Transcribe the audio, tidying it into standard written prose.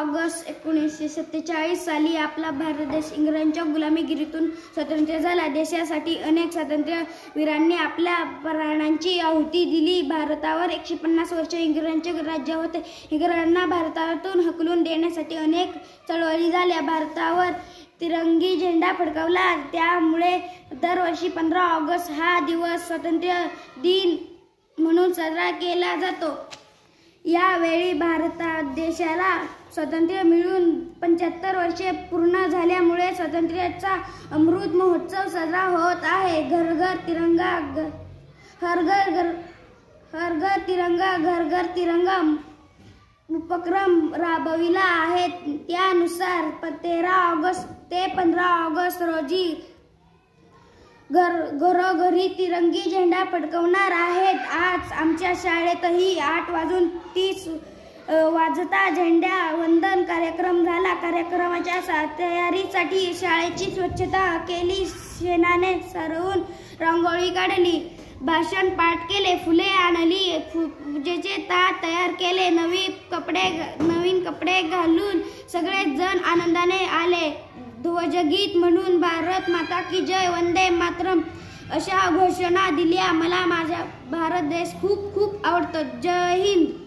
August 1947 साली आपला भारत देश इंग्रजांच्या गुलामीगिरीतून स्वतंत्र झाला. देशासाठी अनेक स्वातंत्र्यवीरांनी आपल्या प्राणांची आहुती दिली. भारतावर 150 वर्षे इंग्रजांचे राज्य होते. इंग्रजांना भारतातून हकलून देण्यासाठी अनेक चळवळी झाल्या. भारतावर तिरंगी झेंडा फडकवला. त्यामुळे दरवर्षी 15 ऑगस्ट हा दिवस स्वातंत्र्य दिन म्हणून साजरा केला जातो. यावेळी देशाला स्वातंत्र्य मिळून 75 वर्षे पूर्ण झाल्यामुळे स्वातंत्र्याचा अमृत महोत्सव साजरा होत आहे. घर घर तिरंगा, हर घर तिरंगा, घर घर तिरंगा उपक्रम राबविला आहे. त्यानुसार 13 ऑगस्ट ते 15 ऑगस्ट रोजी घरोघरी तिरंगी झेंडा फडकवणार आहेत. आज आमच्या शाळेतही 8:30 वाजता झेंडा वंदन कार्यक्रम झाला. कार्यक्रमाच्या तयारीसाठी शाळेची स्वच्छता केली. शेणाने सारवून रांगोळी काढली. भाषण पाठ केले. फुले आणली. पूजेचे ताट तयार केले. नवीन कपडे घालून सगळे जण आनंदाने आले. ध्वजगीत म्हणून भारत माता की जय, वंदे मातरम अशा घोषणा दिल्या. मला माझा भारत देश खूप खूप आवडतो. जय हिंद.